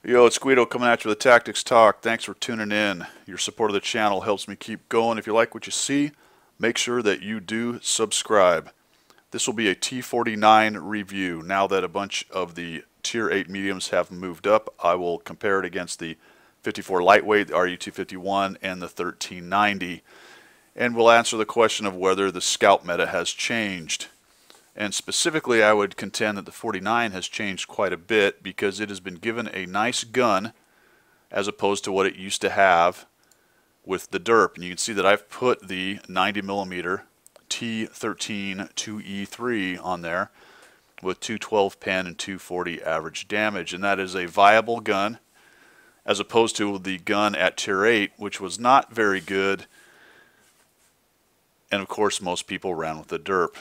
Yo, it's Guido coming at you with Tactics Talk. Thanks for tuning in. Your support of the channel helps me keep going. If you like what you see, make sure that you do subscribe. This will be a T49 review. Now that a bunch of the Tier 8 mediums have moved up, I will compare it against the 54 lightweight, the RU251, and the 1390. And we'll answer the question of whether the scout meta has changed. And specifically, I would contend that the 49 has changed quite a bit because it has been given a nice gun as opposed to what it used to have with the derp. And you can see that I've put the 90mm T49 2E3 on there with 212 pen and 240 average damage. And that is a viable gun as opposed to the gun at Tier 8, which was not very good. And of course, most people ran with the derp.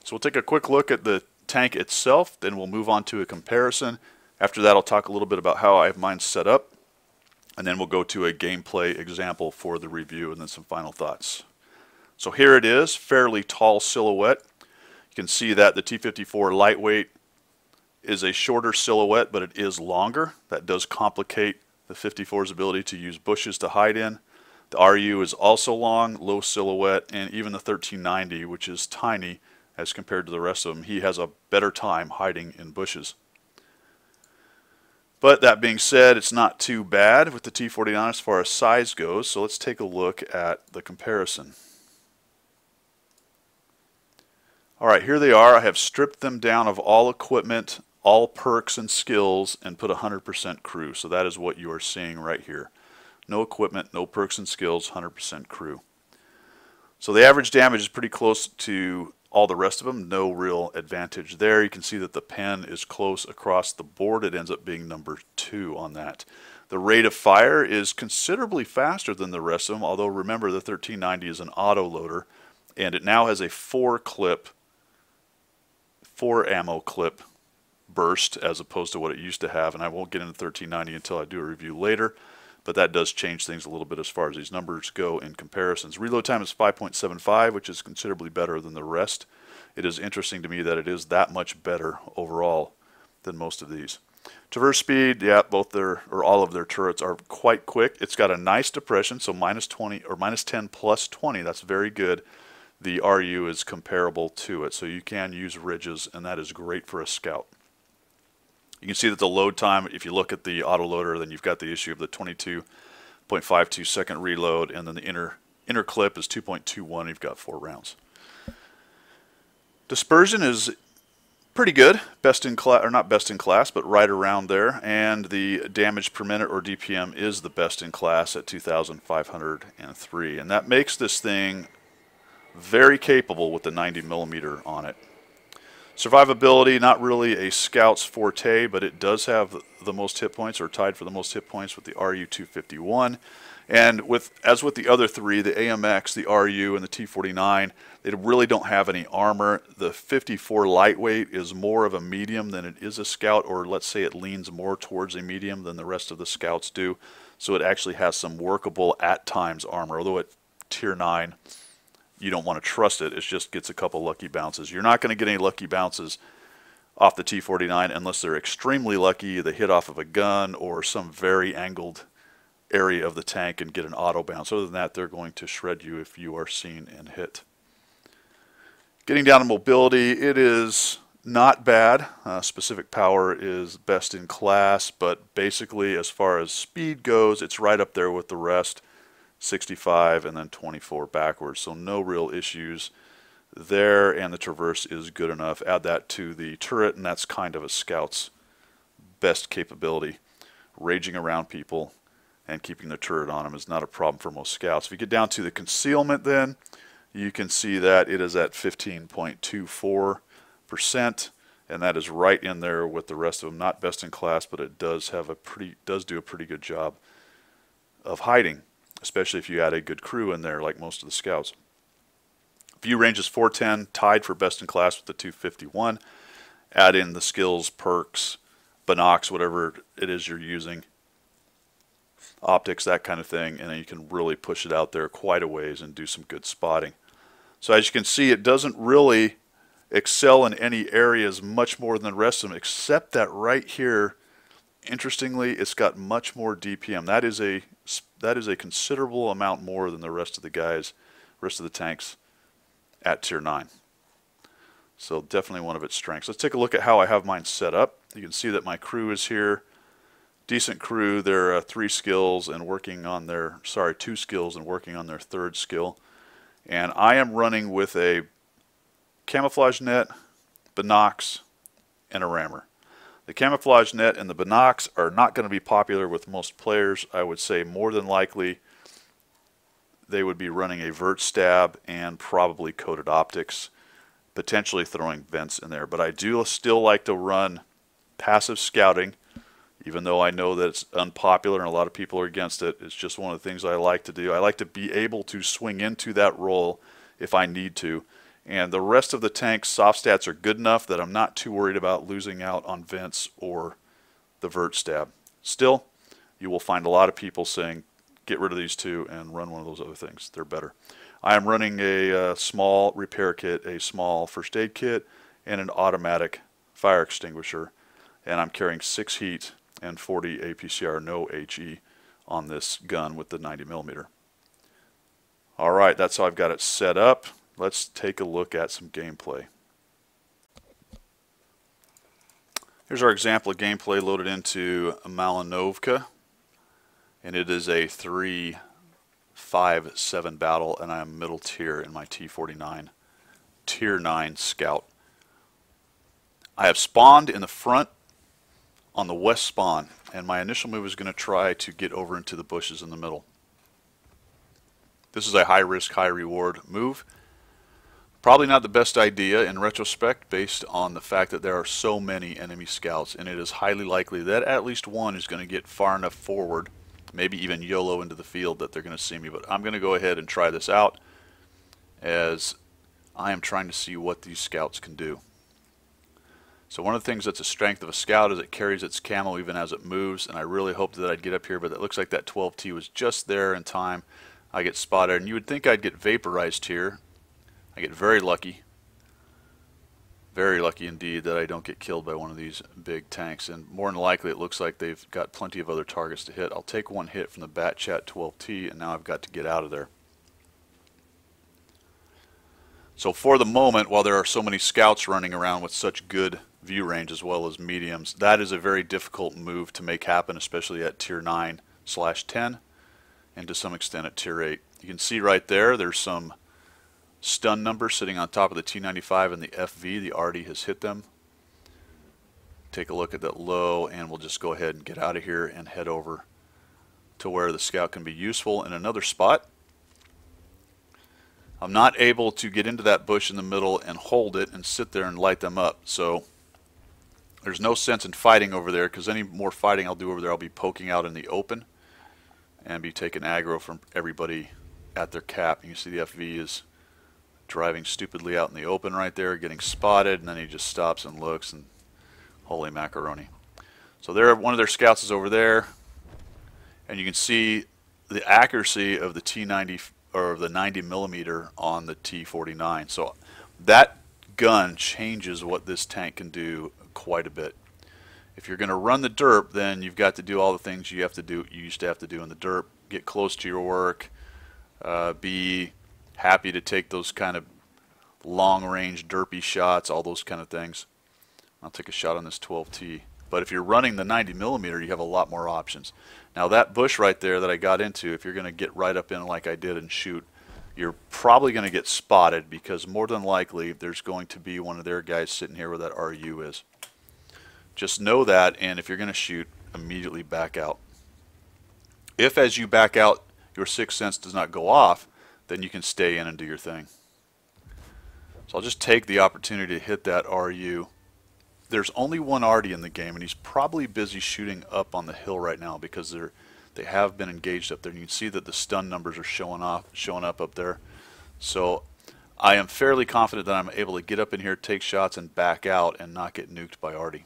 So we'll take a quick look at the tank itself, then we'll move on to a comparison. After that, I'll talk a little bit about how I have mine set up, and then we'll go to a gameplay example for the review and then some final thoughts. So here it is, fairly tall silhouette. You can see that the T54 lightweight is a shorter silhouette, but it is longer. That does complicate the 54's ability to use bushes to hide in. The RU is also long, low silhouette, and even the 1390, which is tiny, as compared to the rest of them, he has a better time hiding in bushes. But that being said, it's not too bad with the T49 as far as size goes, so let's take a look at the comparison. Alright, here they are. I have stripped them down of all equipment, all perks and skills, and put 100% crew. So that is what you are seeing right here. No equipment, no perks and skills, 100% crew. So the average damage is pretty close to all the rest of them, no real advantage there. You can see that the pen is close across the board. It ends up being number 2 on that. The rate of fire is considerably faster than the rest of them, although remember the 1390 is an auto loader, and it now has a 4 ammo clip burst as opposed to what it used to have, and I won't get into 1390 until I do a review later. But that does change things a little bit as far as these numbers go in comparisons. Reload time is 5.75, which is considerably better than the rest. It is interesting to me that it is that much better overall than most of these. Traverse speed, yeah, all of their turrets are quite quick. It's got a nice depression, so -20 or -10 plus 20. That's very good. The RU is comparable to it, so you can use ridges, and that is great for a scout. You can see that the load time, if you look at the autoloader, then you've got the issue of the 22.52 second reload, and then the inner clip is 2.21. You've got 4 rounds. Dispersion is pretty good, best in class, or not best in class, but right around there. And the damage per minute, or DPM, is the best in class at 2,503, and that makes this thing very capable with the 90mm on it. Survivability, not really a scout's forte, but it does have the most hit points, or tied for the most hit points with the RU251. And as with the other 3, the AMX, the RU, and the T49, they really don't have any armor. The 54 lightweight is more of a medium than it is a scout, or let's say it leans more towards a medium than the rest of the scouts do. So it actually has some workable, at times, armor, although at Tier 9, you don't want to trust it. It just gets a couple lucky bounces. You're not going to get any lucky bounces off the T49 unless they're extremely lucky. They hit off of a gun or some very angled area of the tank and get an auto bounce. Other than that, they're going to shred you if you are seen and hit. Getting down to mobility, it is not bad. Specific power is best in class, but basically as far as speed goes, it's right up there with the rest. 65 and then 24 backwards, so no real issues there, and the traverse is good enough. Add that to the turret, and that's kind of a scout's best capability. Raging around people and keeping the turret on them is not a problem for most scouts. If you get down to the concealment, then you can see that it is at 15.24%, and that is right in there with the rest of them. Not best in class, but it does do a pretty good job of hiding, especially if you add a good crew in there like most of the scouts. View range is 410, tied for best in class with the 251. Add in the skills, perks, binocs, whatever it is you're using, optics, that kind of thing, and then you can really push it out there quite a ways and do some good spotting. So as you can see, it doesn't really excel in any areas much more than the rest of them, except that right here interestingly, it's got much more DPM. That is a considerable amount more than the rest of the tanks at Tier 9. So definitely one of its strengths. Let's take a look at how I have mine set up. You can see that my crew is here. Decent crew. They're 3 skills and working on their, 2 skills and working on their 3rd skill. And I am running with a camouflage net, binocs, and a rammer. The camouflage net and the binocs are not going to be popular with most players. I would say more than likely they would be running a vert stab and probably coated optics, potentially throwing vents in there. But I do still like to run passive scouting, even though I know that it's unpopular and a lot of people are against it. It's just one of the things I like to do. I like to be able to swing into that role if I need to. And the rest of the tank's soft stats are good enough that I'm not too worried about losing out on vents or the vert stab. Still, you will find a lot of people saying, get rid of these 2 and run one of those other things. They're better. I am running a small repair kit, a small first aid kit, and an automatic fire extinguisher. And I'm carrying 6 heat and 40 APCR, no HE, on this gun with the 90mm. Alright, that's how I've got it set up. Let's take a look at some gameplay. Here's our example of gameplay loaded into Malinovka. And it is a 3-5-7 battle, and I am middle tier in my T49 Tier 9 Scout. I have spawned in the front on the west spawn, and my initial move is going to try to get over into the bushes in the middle. This is a high risk, high reward move. Probably not the best idea in retrospect based on the fact that there are so many enemy scouts, and it is highly likely that at least one is going to get far enough forward, maybe even YOLO into the field, that they're going to see me. But I'm going to go ahead and try this out as I am trying to see what these scouts can do. So one of the things that's a strength of a scout is it carries its camo even as it moves, and I really hoped that I'd get up here, but it looks like that 12T was just there in time. I get spotted, and you would think I'd get vaporized here. I get very lucky indeed that I don't get killed by one of these big tanks, and more than likely it looks like they've got plenty of other targets to hit. I'll take one hit from the Bat Chat 12T, and now I've got to get out of there. So for the moment, while there are so many scouts running around with such good view range as well as mediums, that is a very difficult move to make happen, especially at Tier 9/10 and to some extent at Tier 8. You can see right there, there's some stun numbers sitting on top of the T95 and the FV. The Arty has hit them. Take a look at that low, and we'll just go ahead and get out of here and head over to where the scout can be useful in another spot. I'm not able to get into that bush in the middle and hold it and sit there and light them up, so there's no sense in fighting over there, because any more fighting I'll do over there, I'll be poking out in the open and be taking aggro from everybody at their cap. You can see the FV is driving stupidly out in the open right there, getting spotted, and then he just stops and looks, and holy macaroni. So there, one of their scouts is over there, and you can see the accuracy of the T90 or the 90mm on the T49. So that gun changes what this tank can do quite a bit. If you're going to run the derp, then you've got to do all the things you used to have to do in the derp. Get close to your work, be happy to take those kind of long-range derpy shots, all those kind of things. I'll take a shot on this 12T. But if you're running the 90mm, you have a lot more options. Now that bush right there that I got into, if you're going to get right up in like I did and shoot, you're probably going to get spotted, because more than likely there's going to be one of their guys sitting here where that RU is. Just know that, and if you're going to shoot, immediately back out. If as you back out your sixth sense does not go off, then you can stay in and do your thing. So I'll just take the opportunity to hit that RU. There's only one Arty in the game, and he's probably busy shooting up on the hill right now because they have been engaged up there. And you can see that the stun numbers are showing up there. So I am fairly confident that I'm able to get up in here, take shots, and back out and not get nuked by Arty.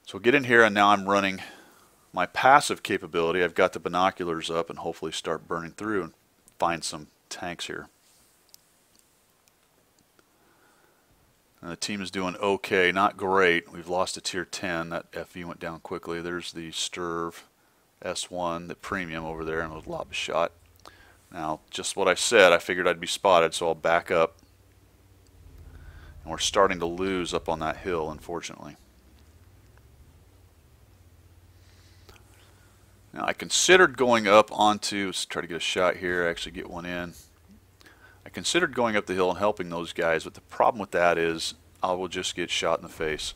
So get in here, and now I'm running my passive capability. I've got the binoculars up and hopefully start burning through and find some tanks here. And the team is doing okay, not great. We've lost a tier 10. That FE went down quickly. There's the Sturv S1, the premium over there, and a lob shot. Now, just what I said, I figured I'd be spotted, so I'll back up. And we're starting to lose up on that hill, unfortunately. Now, I considered going up onto, let's try to get a shot here, actually get one in. I considered going up the hill and helping those guys, but the problem with that is I will just get shot in the face.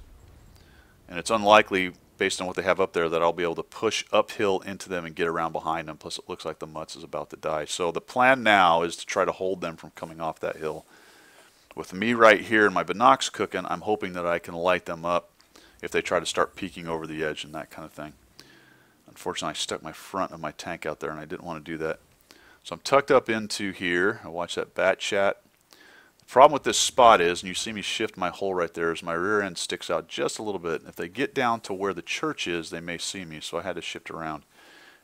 And it's unlikely, based on what they have up there, that I'll be able to push uphill into them and get around behind them. Plus, it looks like the Mutz is about to die. So the plan now is to try to hold them from coming off that hill. With me right here and my binocs cooking, I'm hoping that I can light them up if they try to start peeking over the edge and that kind of thing. Unfortunately, I stuck my front of my tank out there, and I didn't want to do that. So I'm tucked up into here. I watch that bat chat. The problem with this spot is, and you see me shift my hole right there, is my rear end sticks out just a little bit. And if they get down to where the church is, they may see me, so I had to shift around.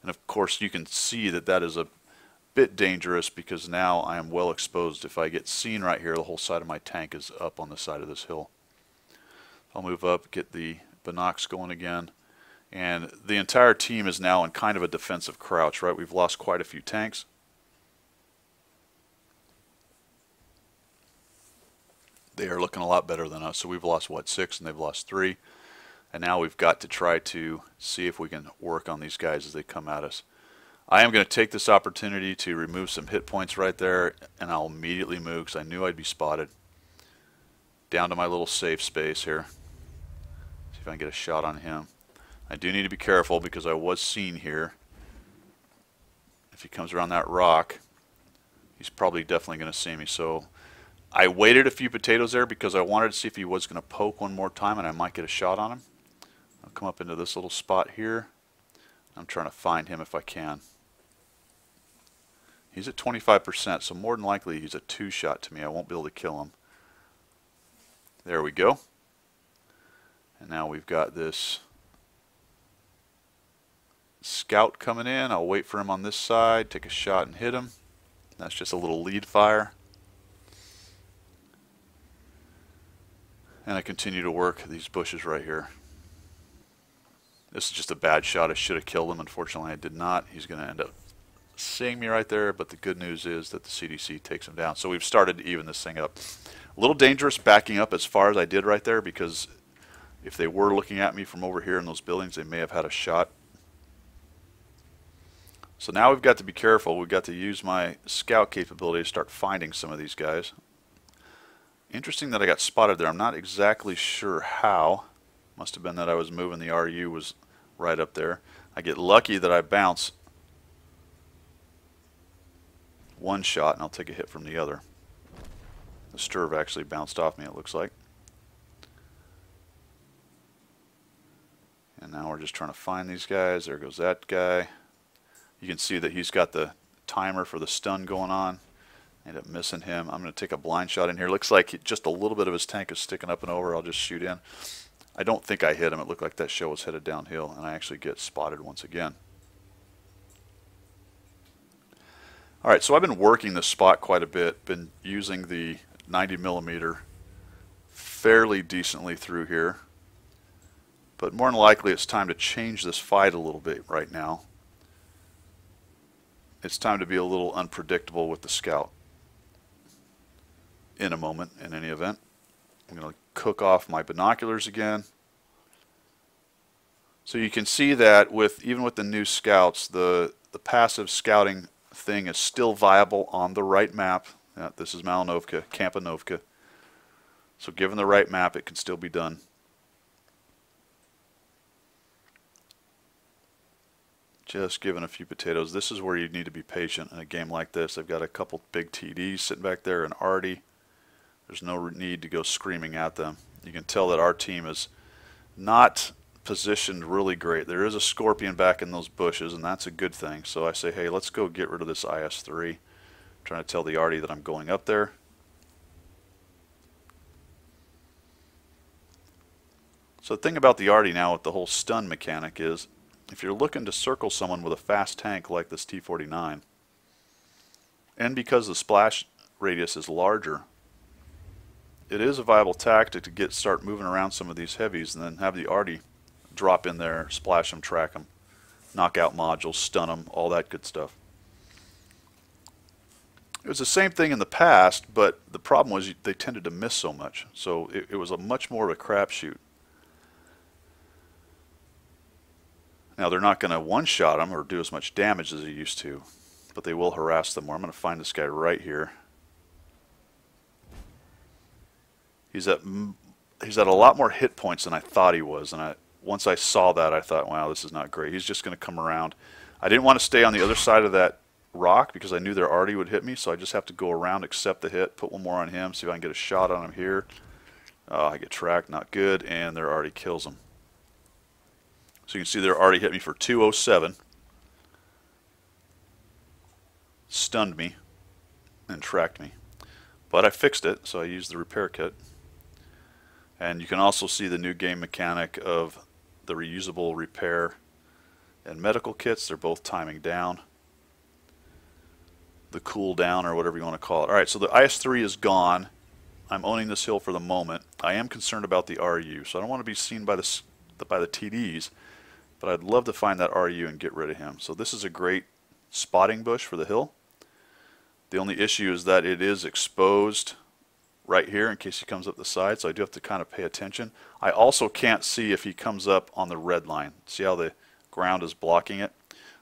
And of course, you can see that that is a bit dangerous because now I am well exposed. If I get seen right here, the whole side of my tank is up on the side of this hill. I'll move up, get the binocs going again. And the entire team is now in kind of a defensive crouch, right? We've lost quite a few tanks. They are looking a lot better than us. So we've lost, what, 6, and they've lost 3. And now we've got to try to see if we can work on these guys as they come at us. I am going to take this opportunity to remove some hit points right there, and I'll immediately move because I knew I'd be spotted. Down to my little safe space here. See if I can get a shot on him. I do need to be careful because I was seen here. If he comes around that rock, he's probably definitely going to see me. So I waited a few potatoes there because I wanted to see if he was going to poke one more time and I might get a shot on him. I'll come up into this little spot here. I'm trying to find him if I can. He's at 25%, so more than likely he's a 2-shot to me. I won't be able to kill him. There we go. And now we've got this scout coming in. I'll wait for him on this side, take a shot and hit him. That's just a little lead fire. And I continue to work these bushes right here. This is just a bad shot. I should have killed him. Unfortunately, I did not. He's going to end up seeing me right there, but the good news is that the CDC takes him down. So we've started to even this thing up. A little dangerous backing up as far as I did right there because if they were looking at me from over here in those buildings, they may have had a shot. So now we've got to be careful. We've got to use my scout capability to start finding some of these guys. Interesting that I got spotted there. I'm not exactly sure how. Must have been that I was moving. The RU was right up there. I get lucky that I bounce one shot and I'll take a hit from the other. The Sturv actually bounced off me, it looks like. And now we're just trying to find these guys. There goes that guy. You can see that he's got the timer for the stun going on. End up missing him. I'm going to take a blind shot in here. Looks like just a little bit of his tank is sticking up and over. I'll just shoot in. I don't think I hit him. It looked like that shell was headed downhill, and I actually get spotted once again. Alright, so I've been working this spot quite a bit. Been using the 90mm fairly decently through here. But more than likely it's time to change this fight a little bit right now. It's time to be a little unpredictable with the scout. In a moment, in any event. I'm going to cook off my binoculars again. So you can see that even with the new scouts, the passive scouting thing is still viable on the right map. This is Malinovka, Kampanovka. So given the right map, it can still be done. Just giving a few potatoes. This is where you need to be patient in a game like this. I've got a couple big TDs sitting back there and Artie. There's no need to go screaming at them. You can tell that our team is not positioned really great. There is a scorpion back in those bushes, and that's a good thing. So I say, hey, let's go get rid of this IS-3. I'm trying to tell the Artie that I'm going up there. So the thing about the Artie now with the whole stun mechanic is, if you're looking to circle someone with a fast tank like this T49, and because the splash radius is larger, it is a viable tactic to start moving around some of these heavies and then have the arty drop in there, splash them, track them, knock out modules, stun them, all that good stuff. It was the same thing in the past, but the problem was they tended to miss so much. So it was a much more of a crapshoot. Now they're not going to one-shot them or do as much damage as they used to, but they will harass them more. I'm going to find this guy right here. He's at a lot more hit points than I thought he was, and once I saw that, I thought, wow, this is not great. He's just going to come around. I didn't want to stay on the other side of that rock because I knew their arty would hit me, so I just have to go around, accept the hit, put one more on him, see if I can get a shot on him here. I get tracked, not good, and their arty kills him. So you can see their arty hit me for 207, stunned me, and tracked me. But I fixed it, so I used the repair kit. And you can also see the new game mechanic of the reusable repair and medical kits. They're both timing down. The cool down, or whatever you want to call it. Alright, so the IS-3 is gone. I'm owning this hill for the moment. I am concerned about the RU, so I don't want to be seen by the TDs, but I'd love to find that RU and get rid of him. So this is a great spotting bush for the hill. The only issue is that it is exposed right here in case he comes up the side, so I do have to kind of pay attention. I also can't see if he comes up on the red line. See how the ground is blocking it?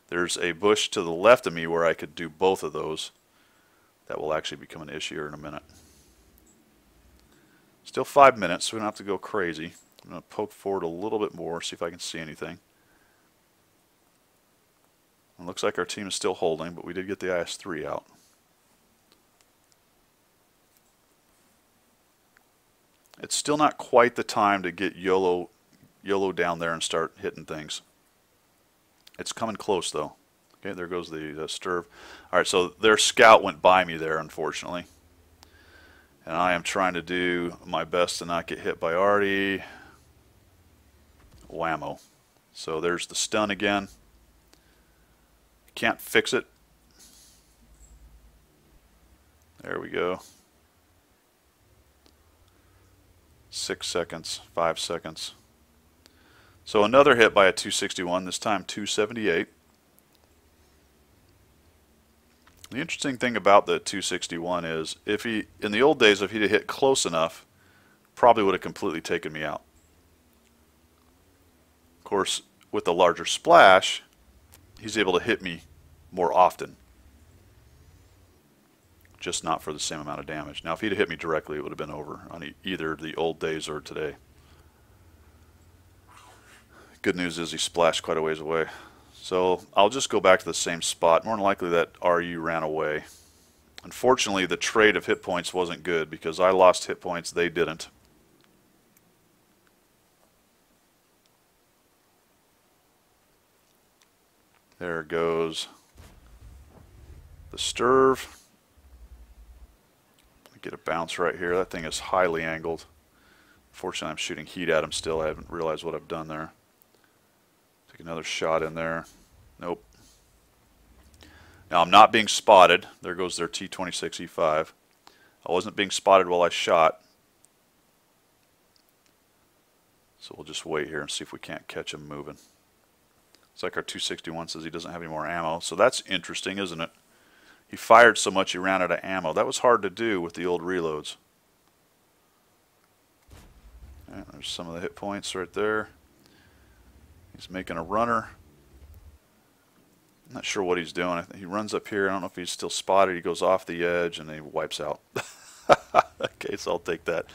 There's a bush to the left of me where I could do both of those. That will actually become an issue here in a minute. Still 5 minutes, so we don't have to go crazy. I'm going to poke forward a little bit more, see if I can see anything. It looks like our team is still holding, but we did get the IS-3 out. It's still not quite the time to get YOLO down there and start hitting things. It's coming close though. Okay, there goes the Sturv. Alright, so their scout went by me there, unfortunately. And I am trying to do my best to not get hit by arty. Whammo. So there's the stun again. Can't fix it. There we go. 6 seconds, 5 seconds. So another hit by a 261, this time 278. The interesting thing about the 261 is if in the old days, if he'd have hit close enough, probably would have completely taken me out. Of course, with the larger splash, he's able to hit me more often. Just not for the same amount of damage. Now if he'd have hit me directly, it would have been over on either the old days or today. Good news is he splashed quite a ways away. So I'll just go back to the same spot. More than likely that RU ran away. Unfortunately, the trade of hit points wasn't good because I lost hit points, they didn't. There goes the Sturv. Get a bounce right here. That thing is highly angled. Fortunately, I'm shooting heat at him still. I haven't realized what I've done there. Take another shot in there. Nope. Now I'm not being spotted. There goes their T49 E5. I wasn't being spotted while I shot. So we'll just wait here and see if we can't catch him moving. It's like our 261 says he doesn't have any more ammo. So that's interesting, isn't it? He fired so much he ran out of ammo. That was hard to do with the old reloads. Right, there's some of the hit points right there. He's making a runner. I'm not sure what he's doing. I think he runs up here. I don't know if he's still spotted. He goes off the edge and then he wipes out. Okay, so I'll take that.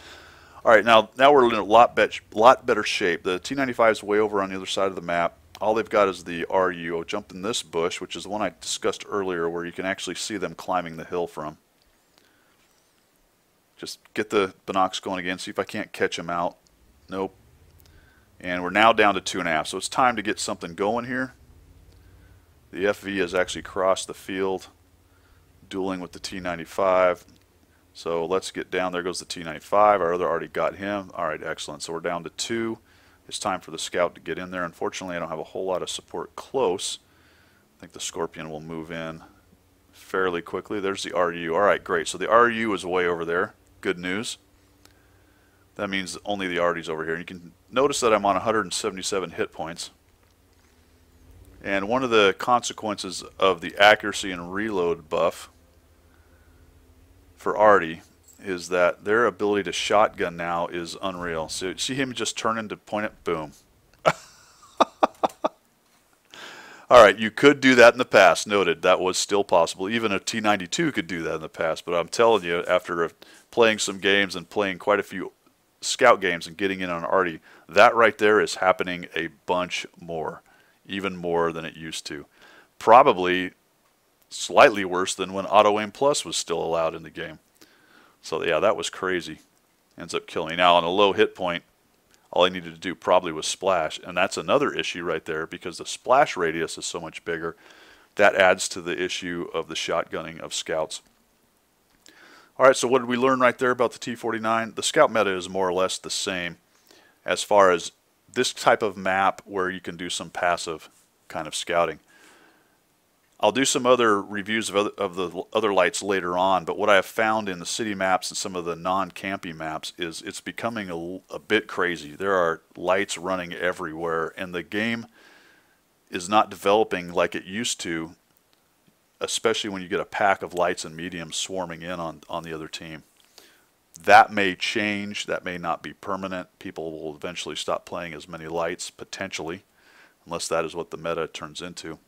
All right, now we're in a lot better shape. The T95 is way over on the other side of the map. All they've got is the RU. I'll jump in this bush, which is the one I discussed earlier, where you can actually see them climbing the hill from. Just get the binocs going again, see if I can't catch them out. Nope. And we're now down to 2.5, so it's time to get something going here. The FV has actually crossed the field, dueling with the T95. So let's get down. There goes the T95. Our other already got him. All right, excellent. So we're down to 2. It's time for the scout to get in there. Unfortunately, I don't have a whole lot of support close. I think the Scorpion will move in fairly quickly. There's the RU. All right, great. So the RU is way over there. Good news. That means only the arty's over here. And you can notice that I'm on 177 hit points. And one of the consequences of the accuracy and reload buff for arty is that their ability to shotgun now is unreal. So see him just turn into point it, boom. Alright, you could do that in the past, noted. That was still possible. Even a T92 could do that in the past. But I'm telling you, after playing some games and playing quite a few scout games and getting in on arty, that right there is happening a bunch more. Even more than it used to. Probably slightly worse than when Auto Aim Plus was still allowed in the game. So yeah, that was crazy. Ends up killing. Now on a low hit point, all I needed to do probably was splash, and that's another issue right there because the splash radius is so much bigger. That adds to the issue of the shotgunning of scouts. Alright, so what did we learn right there about the T49? The scout meta is more or less the same as far as this type of map where you can do some passive kind of scouting. I'll do some other reviews of the other lights later on, but what I have found in the city maps and some of the non-campy maps is it's becoming a bit crazy. There are lights running everywhere, and the game is not developing like it used to, especially when you get a pack of lights and mediums swarming in on the other team. That may change, that may not be permanent. People will eventually stop playing as many lights, potentially, unless that is what the meta turns into.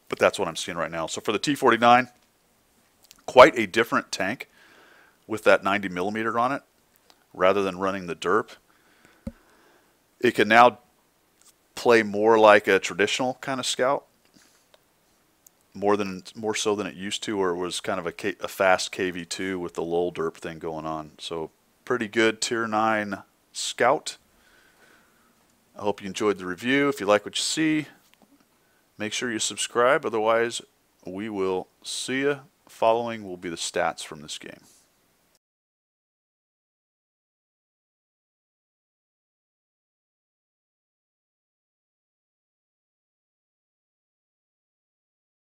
But that's what I'm seeing right now. So for the T49, quite a different tank with that 90mm on it, rather than running the derp. It can now play more like a traditional kind of scout, more so than it used to, or it was kind of a fast KV2 with the lull derp thing going on. So pretty good tier 9 scout. I hope you enjoyed the review. If you like what you see, make sure you subscribe. Otherwise, we will see you. Following will be the stats from this game.